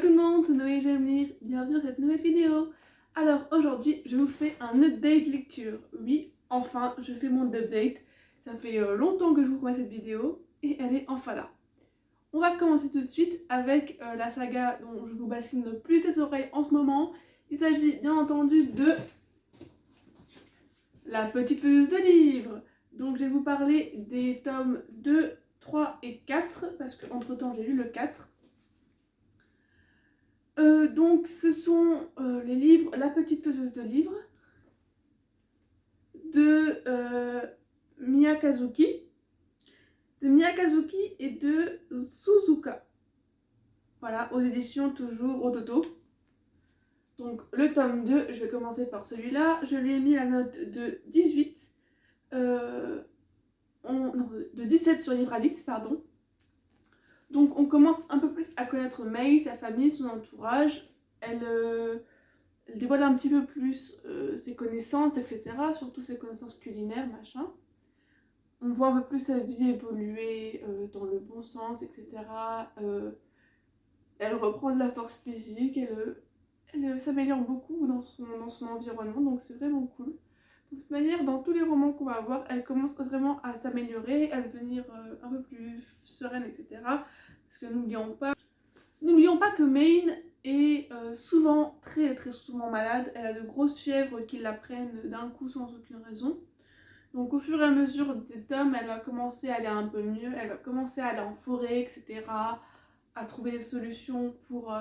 tout le monde, c'est Noé, j'aime lire, bienvenue dans cette nouvelle vidéo. Alors aujourd'hui je vous fais un update lecture. Oui, enfin je fais mon update. Ça fait longtemps que je vous promets cette vidéo et elle est enfin là. On va commencer tout de suite avec la saga dont je vous bassine le plus les oreilles en ce moment. Il s'agit bien entendu de La Petite Faiseuse de Livres. Donc je vais vous parler des tomes 2, 3 et 4 parce qu'entre temps j'ai lu le 4. Donc ce sont les livres La Petite Faiseuse de Livres de Miyakazuki et de Suzuka. Voilà, aux éditions toujours Ototo. Donc le tome 2, je vais commencer par celui-là. Je lui ai mis la note de 18, non, de 17 sur Livre Addict, pardon. Donc on commence un peu plus à connaître Mei, sa famille, son entourage. Elle dévoile un petit peu plus ses connaissances, etc. Surtout ses connaissances culinaires, machin. On voit un peu plus sa vie évoluer dans le bon sens, etc. Elle reprend de la force physique, elle s'améliore beaucoup dans son environnement, donc c'est vraiment cool. De toute manière, dans tous les romans qu'on va avoir, elle commence vraiment à s'améliorer, à devenir un peu plus sereine, etc. Parce que n'oublions pas que Maine est souvent, très souvent malade. Elle a de grosses fièvres qui la prennent d'un coup sans aucune raison. Donc au fur et à mesure des tomes, elle va commencer à aller un peu mieux, elle va commencer à aller en forêt, etc. À trouver des solutions pour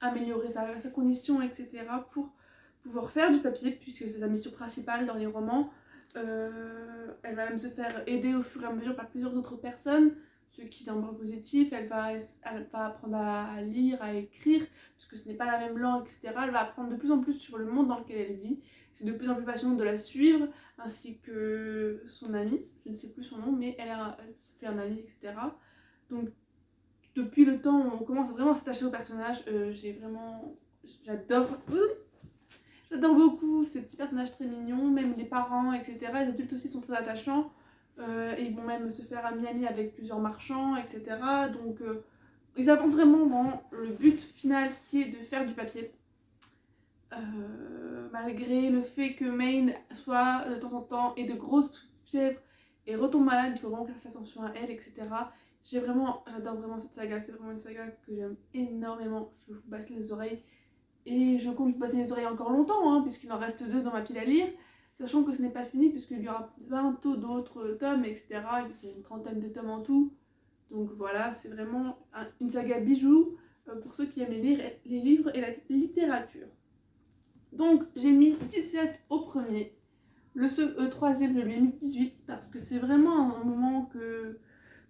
améliorer sa condition, etc. Pour pouvoir faire du papier, puisque c'est sa mission principale dans les romans. Elle va même se faire aider au fur et à mesure par plusieurs autres personnes, ce qui est un point positif. Elle va apprendre à lire, à écrire, puisque ce n'est pas la même langue, etc. Elle va apprendre de plus en plus sur le monde dans lequel elle vit. C'est de plus en plus passionnant de la suivre, ainsi que son ami, je ne sais plus son nom, mais elle se fait un ami, etc. Donc depuis le temps où on commence vraiment à s'attacher au personnage, J'adore beaucoup ces petits personnages très mignons, même les parents, etc. Les adultes aussi sont très attachants. Et ils vont même se faire ami avec plusieurs marchands, etc. Donc ils avancent vraiment dans le but final qui est de faire du papier. Malgré le fait que Maine soit de temps en temps et de grosses fièvres et retombe malade, il faut vraiment qu'elle fasse attention à elle, etc. J'adore vraiment cette saga, c'est vraiment une saga que j'aime énormément. Je vous basse les oreilles. Et je compte passer les oreilles encore longtemps, hein, puisqu'il en reste 2 dans ma pile à lire, sachant que ce n'est pas fini, puisqu'il y aura bientôt d'autres tomes, etc. Il y a une trentaine de tomes en tout. Donc voilà, c'est vraiment une saga bijou pour ceux qui aiment les livres et la littérature. Donc j'ai mis 17 au premier. Le troisième, je lui ai mis 18, parce que c'est vraiment un moment que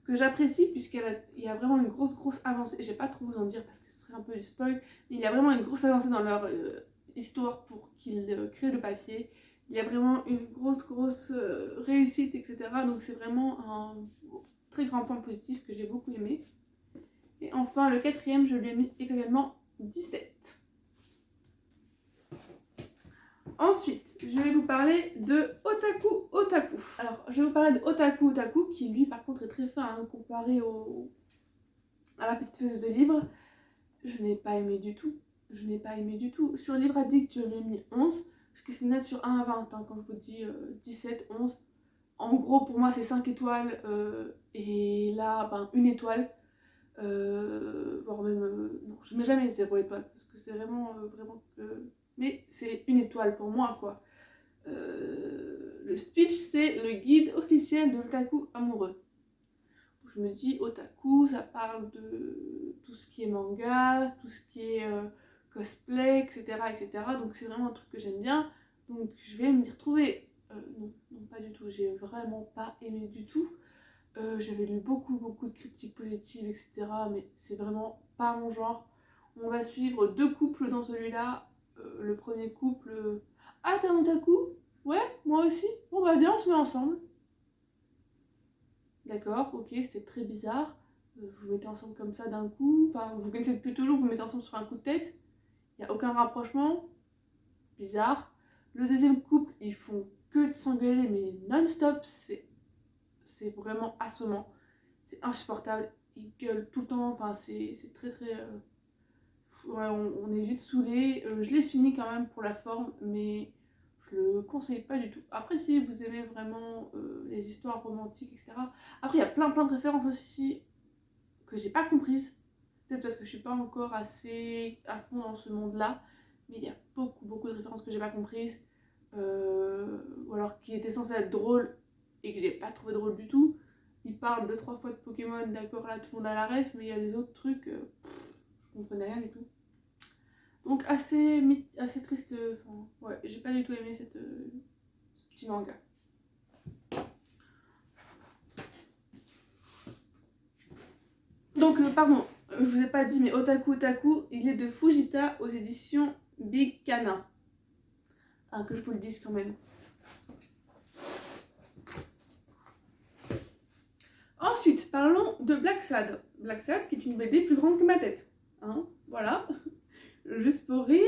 j'apprécie, puisqu'il y a vraiment une grosse avancée. Je vais pas trop vous en dire parce que ce serait un peu du spoil, mais il y a vraiment une grosse avancée dans leur histoire pour qu'ils créent le papier. Il y a vraiment une grosse réussite, etc. Donc c'est vraiment un très grand point positif que j'ai beaucoup aimé. Et enfin, le quatrième, je lui ai mis également 17. Ensuite, je vais vous parler de Otaku Otaku. Alors, je vais vous parler de Otaku Otaku, qui lui, par contre, est très fin, hein, comparé à La Petite Faiseuse de Livres. Je n'ai pas aimé du tout. Sur Livre Addict, je lui ai mis 11, parce que c'est une note sur 1 à 20, hein, quand je vous dis 17, 11. En gros, pour moi, c'est 5 étoiles, et là, ben, 1 étoile. Voire même... non, je mets jamais 0 étoile, parce que c'est vraiment... mais c'est 1 étoile pour moi, quoi. Le speech, c'est le guide officiel de l'otaku amoureux. Je me dis, otaku, ça parle de tout ce qui est manga, tout ce qui est cosplay, etc., etc. Donc c'est vraiment un truc que j'aime bien. Donc je vais m'y retrouver. Non, pas du tout. J'ai vraiment pas aimé du tout. J'avais lu beaucoup de critiques positives, etc. Mais c'est vraiment pas mon genre. On va suivre 2 couples dans celui-là. Le premier couple... Ah, t'es un otaku? Ouais, moi aussi. Bon bah viens, on se met ensemble. D'accord, ok, c'est très bizarre. Vous vous mettez ensemble comme ça d'un coup. Enfin, vous connaissez depuis toujours, vous mettez ensemble sur un coup de tête. Il n'y a aucun rapprochement. Bizarre. Le deuxième couple, ils font que de s'engueuler, mais non-stop. C'est vraiment assommant. C'est insupportable. il gueule tout le temps, enfin c'est très très... ouais, on est vite saoulé. Je l'ai fini quand même pour la forme, mais je le conseille pas du tout. Après, si vous aimez vraiment les histoires romantiques, etc. Après, il y a plein de références aussi que j'ai pas comprises. Peut-être parce que je suis pas encore assez à fond dans ce monde-là. Mais il y a beaucoup de références que j'ai pas comprises. Ou alors qui étaient censées être drôles et que j'ai pas trouvé drôle du tout. Il parle 2-3 fois de Pokémon, d'accord, là tout le monde a la ref, mais il y a des autres trucs, je comprenais rien du tout. Donc assez triste, enfin, ouais, j'ai pas du tout aimé ce petit manga. Donc pardon, je vous ai pas dit, mais Otaku Otaku, il est de Fujita aux éditions Big Kana. Ah, que je vous le dise quand même. Ensuite, parlons de Black Sad. Black Sad qui est une BD plus grande que ma tête. Hein, voilà, juste pour rire.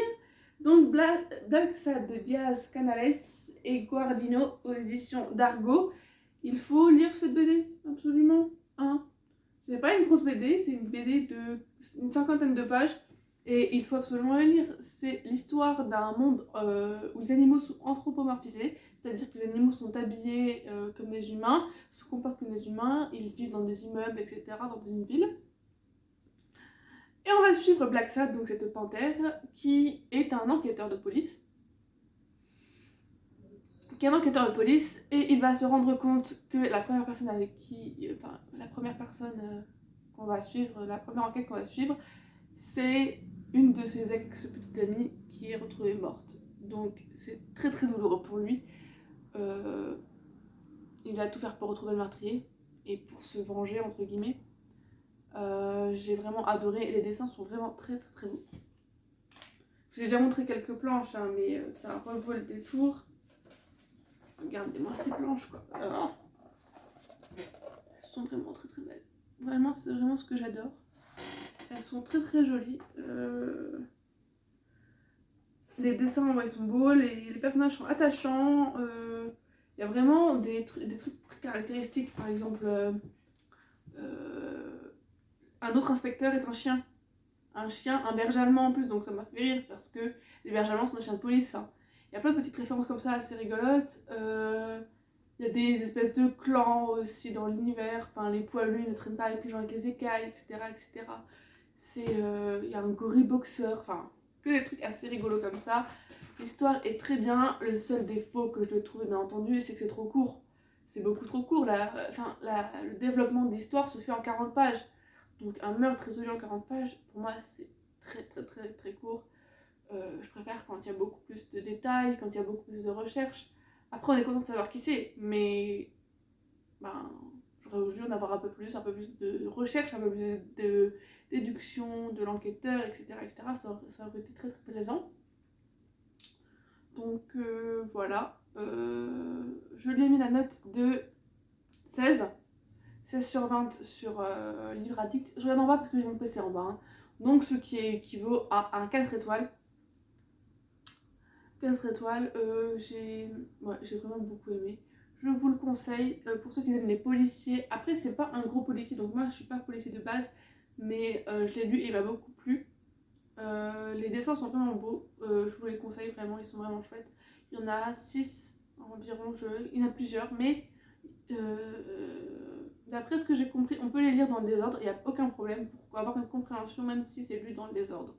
Donc Black Sad de Diaz Canales et Guardino aux éditions d'Argo. Il faut lire cette BD, absolument. Hein. C'est pas une grosse BD, c'est une BD de une 50aine de pages. Et il faut absolument la lire. C'est l'histoire d'un monde où les animaux sont anthropomorphisés, c'est-à-dire que les animaux sont habillés comme des humains, se comportent comme des humains, ils vivent dans des immeubles, etc., dans une ville. Et on va suivre Black Sad, donc cette panthère, qui est un enquêteur de police. Et il va se rendre compte que la première personne avec qui... Enfin, la première personne qu'on va suivre, la première enquête qu'on va suivre, c'est une de ses ex-petites amies qui est retrouvée morte. Donc c'est très douloureux pour lui. Il va tout faire pour retrouver le meurtrier et pour se venger, entre guillemets. J'ai vraiment adoré, les dessins sont vraiment très beaux. Je vous ai déjà montré quelques planches, hein, mais ça revaut le détour. Regardez-moi ces planches, quoi. Alors, elles sont vraiment très belles. Vraiment, c'est vraiment ce que j'adore. Elles sont très jolies. Les dessins, ouais, ils sont beaux, les personnages sont attachants. Il y a vraiment des trucs caractéristiques. Par exemple, un autre inspecteur est un chien. Un berger allemand en plus, donc ça m'a fait rire parce que les bergers allemands sont des chiens de police. Hein. Il y a plein de petites références comme ça assez rigolotes. Il y a des espèces de clans aussi dans l'univers. Enfin, les poilus ne traînent pas avec les gens avec les écailles, etc. Il y a un gorille boxeur. Enfin, que des trucs assez rigolos comme ça. L'histoire est très bien. Le seul défaut que je dois trouver, bien entendu, c'est que c'est trop court. C'est beaucoup trop court. Le développement de l'histoire se fait en 40 pages. Donc un meurtre résolu en 40 pages, pour moi, c'est très court. Je préfère quand il y a beaucoup plus de détails, quand il y a beaucoup plus de recherches. Après, on est content de savoir qui c'est, mais j'aurais voulu en avoir un peu plus de recherche, un peu plus de déduction de l'enquêteur, etc. Ça aurait été très plaisant. Donc voilà. Je lui ai mis la note de 16 sur 20 sur Livre Addict. Je regarde en bas parce que j'ai mon PC en bas. Hein. Donc ce qui équivaut à un 4 étoiles. 4 étoiles, j'ai vraiment beaucoup aimé. Je vous le conseille pour ceux qui aiment les policiers. Après, c'est pas un gros policier, donc moi je suis pas policier de base, mais je l'ai lu et il m'a beaucoup plu. Les dessins sont vraiment beaux, je vous les conseille vraiment, ils sont vraiment chouettes. Il y en a 6 environ, il y en a plusieurs, mais d'après ce que j'ai compris, on peut les lire dans le désordre, il n'y a aucun problème pour avoir une compréhension, même si c'est lu dans le désordre.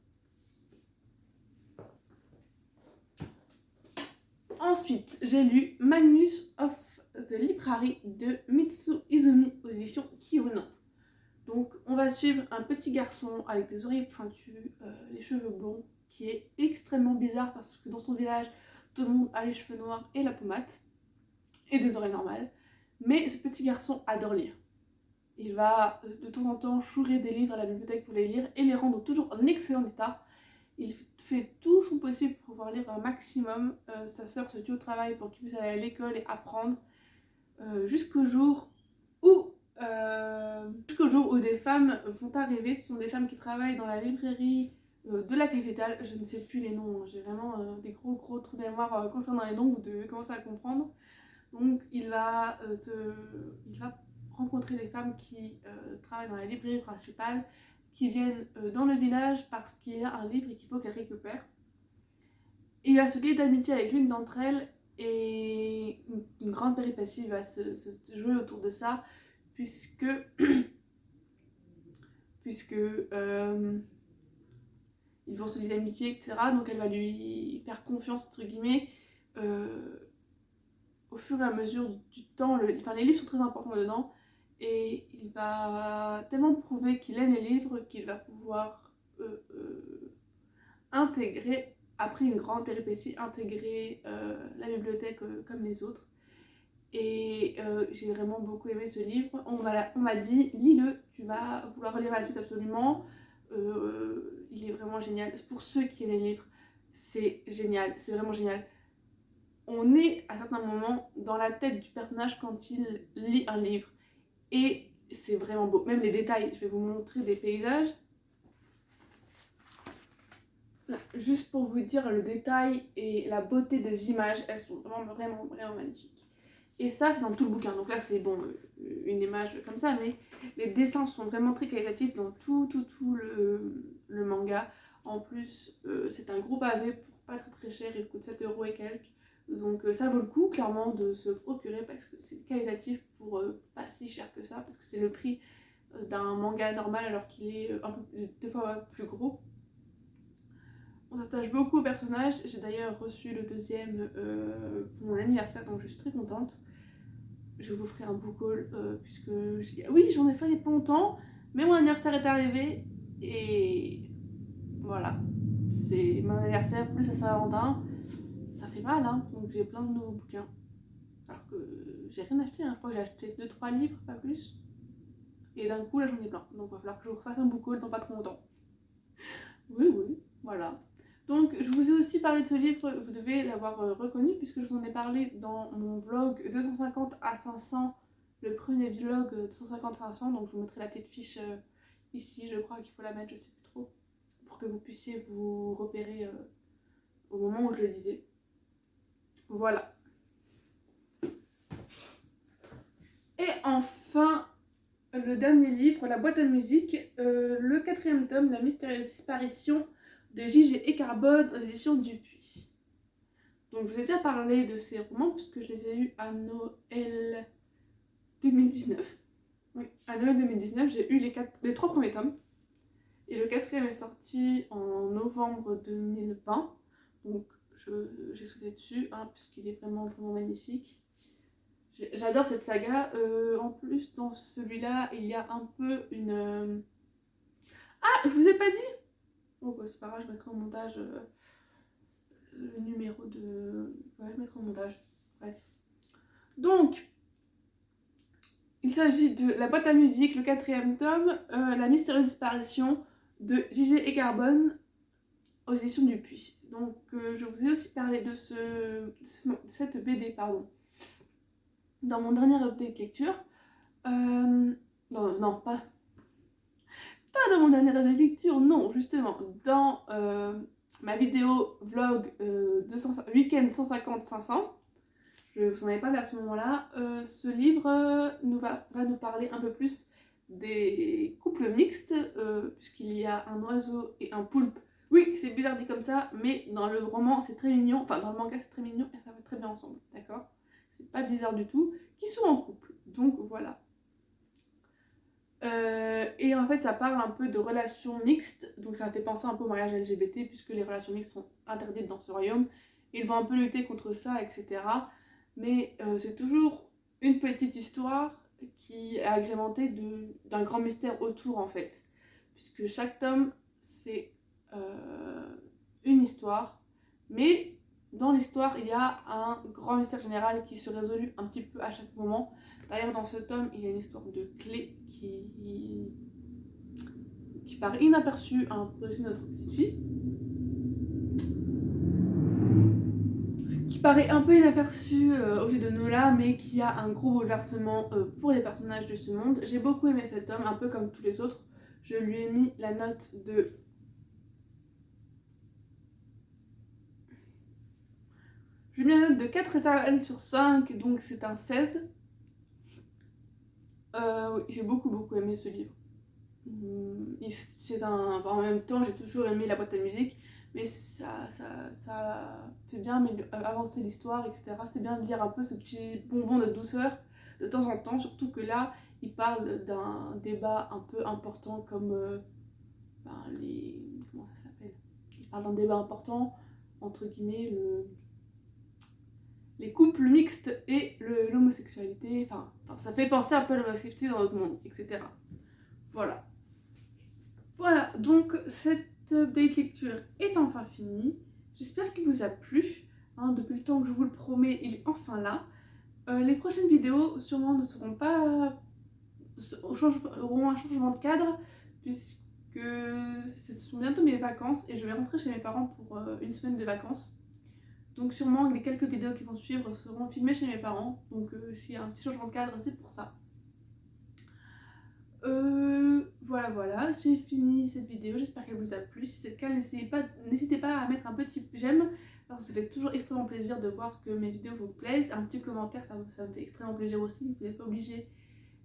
Ensuite, j'ai lu Magnus of the Library de Mitsu Izumi aux éditions Kiuno. Donc, on va suivre un petit garçon avec des oreilles pointues, les cheveux blonds, qui est extrêmement bizarre parce que dans son village, tout le monde a les cheveux noirs et la pommade, et des oreilles normales. Mais ce petit garçon adore lire. Il va de temps en temps chourer des livres à la bibliothèque pour les lire et les rendre toujours en excellent état. Il fait tout son possible pour pouvoir lire un maximum. Sa sœur se tue au travail pour qu'il puisse aller à l'école et apprendre jusqu'au jour où des femmes vont arriver. Ce sont des femmes qui travaillent dans la librairie de la capitale. Je ne sais plus les noms, j'ai vraiment des gros trous de mémoire concernant les noms, vous devez commencer à comprendre. Donc il va rencontrer des femmes qui travaillent dans la librairie principale, qui viennent dans le village parce qu'il y a un livre et qu'il faut qu'elle récupère. Et il va se lier d'amitié avec l'une d'entre elles et une grande péripétie va se jouer autour de ça, puisque ils vont se lier d'amitié, etc. Donc elle va lui faire confiance, entre guillemets, au fur et à mesure du temps. Les livres sont très importants dedans, et il va tellement prouver qu'il aime les livres qu'il va pouvoir intégrer, après une grande péripétie, intégrer la bibliothèque comme les autres. Et j'ai vraiment beaucoup aimé ce livre. On m'a dit, lis-le, tu vas vouloir lire la suite absolument. Il est vraiment génial. Pour ceux qui aiment les livres, c'est génial, c'est vraiment génial. On est à certains moments dans la tête du personnage quand il lit un livre. Et c'est vraiment beau. Même les détails, je vais vous montrer des paysages. Là, juste pour vous dire le détail et la beauté des images, elles sont vraiment magnifiques. Et ça, c'est dans tout le bouquin. Donc là, c'est bon, une image comme ça, mais les dessins sont vraiment très qualitatifs dans tout le manga. En plus, c'est un gros pavé pour pas très cher, il coûte 7 € et quelques. Donc ça vaut le coup, clairement, de se procurer parce que c'est qualitatif pour pas si cher que ça, parce que c'est le prix d'un manga normal alors qu'il est un peu 2 fois plus gros. On s'attache beaucoup au personnage. J'ai d'ailleurs reçu le deuxième pour mon anniversaire, donc je suis très contente. Je vous ferai un book haul puisque oui, j'en ai fait il y a pas longtemps, mais mon anniversaire est arrivé et voilà, c'est mon anniversaire plus la Saint-Valentin, ça fait mal, hein. Donc j'ai plein de nouveaux bouquins alors que j'ai rien acheté, hein. Je crois que j'ai acheté 2-3 livres, pas plus, et d'un coup là j'en ai plein, donc il va falloir que je vous refasse un book haul dans pas trop longtemps. Oui, voilà. Donc je vous ai aussi parlé de ce livre, vous devez l'avoir reconnu puisque je vous en ai parlé dans mon vlog 250 à 500, le premier vlog 250-500, donc je vous mettrai la petite fiche ici, je crois qu'il faut la mettre, je sais plus trop, pour que vous puissiez vous repérer au moment où je le lisais. Voilà. Et enfin, le dernier livre, La boîte à musique, le 4e tome, La mystérieuse disparition de J.G. et Carbone aux éditions Dupuis. Donc je vous ai déjà parlé de ces romans puisque je les ai eus à Noël 2019. Oui, à Noël 2019, j'ai eu les 3 premiers tomes. Et le 4e est sorti en novembre 2020. Donc j'ai sauté dessus, hein, puisqu'il est vraiment magnifique. J'adore cette saga. En plus, dans celui-là, il y a un peu une... Ah, je vous ai pas dit. Oh bah c'est pas grave, je mettrai au montage le numéro de... Ouais, je mettrai au montage. Bref. Donc, il s'agit de La boîte à musique, le 4e tome, La mystérieuse disparition de J.G. et Carbone aux éditions Dupuis. Donc, je vous ai aussi parlé de cette BD, pardon, dans mon dernier update lecture. Non, pas dans mon dernier update lecture, non, justement, dans ma vidéo vlog week-end 150-500. Je vous en avais parlé à ce moment-là. Ce livre va nous parler un peu plus des couples mixtes, puisqu'il y a un oiseau et un poulpe. Oui, c'est bizarre dit comme ça, mais dans le roman c'est très mignon, enfin dans le manga c'est très mignon et ça va très bien ensemble, d'accord? C'est pas bizarre du tout, qui sont en couple, donc voilà. Et en fait ça parle un peu de relations mixtes, donc ça me fait penser un peu au mariage LGBT, puisque les relations mixtes sont interdites dans ce royaume. Ils vont un peu lutter contre ça, etc. Mais c'est toujours une petite histoire qui est agrémentée d'un grand mystère autour, en fait. Puisque chaque tome, c'est une histoire, mais dans l'histoire, il y a un grand mystère général qui se résout un petit peu à chaque moment. D'ailleurs, dans ce tome, il y a une histoire de clé qui paraît inaperçue à un projet de notre petite fille. Qui paraît un peu inaperçu aux yeux de Nola, mais qui a un gros bouleversement pour les personnages de ce monde. J'ai beaucoup aimé cet tome, un peu comme tous les autres. Je lui ai mis la note de... Je lui ai mis la note de 4 étoiles sur 5, donc c'est un 16. Oui, j'ai beaucoup aimé ce livre. En même temps, j'ai toujours aimé la boîte à musique, mais ça fait bien avancer l'histoire, etc. C'est bien de lire un peu ce petit bonbon de douceur de temps en temps, surtout que là, il parle d'un débat un peu important comme comment ça s'appelle? Il parle d'un débat important, entre guillemets, les couples mixtes et l'homosexualité. Enfin, ça fait penser un peu à l'homosexualité dans notre monde, etc. Voilà. Voilà, donc cette update lecture est enfin finie. J'espère qu'il vous a plu. Depuis le temps que je vous le promets, il est enfin là. Les prochaines vidéos sûrement ne seront pas... auront un changement de cadre, puisque ce sont bientôt mes vacances et je vais rentrer chez mes parents pour une semaine de vacances. Donc sûrement les quelques vidéos qui vont suivre seront filmées chez mes parents. Donc s'il y a un petit changement de cadre, c'est pour ça. Voilà, j'ai fini cette vidéo, j'espère qu'elle vous a plu. Si c'est le cas, n'hésitez pas à mettre un petit j'aime, parce que ça fait toujours extrêmement plaisir de voir que mes vidéos vous plaisent. Un petit commentaire, ça me fait extrêmement plaisir aussi, vous n'êtes pas obligé,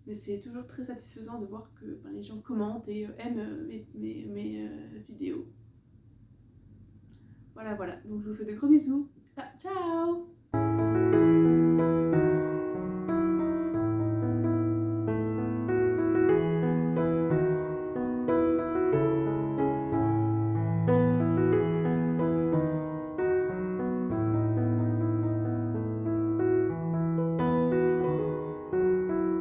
mais c'est toujours très satisfaisant de voir que les gens commentent et aiment mes vidéos. Voilà, donc je vous fais de gros bisous. Ah, ciao!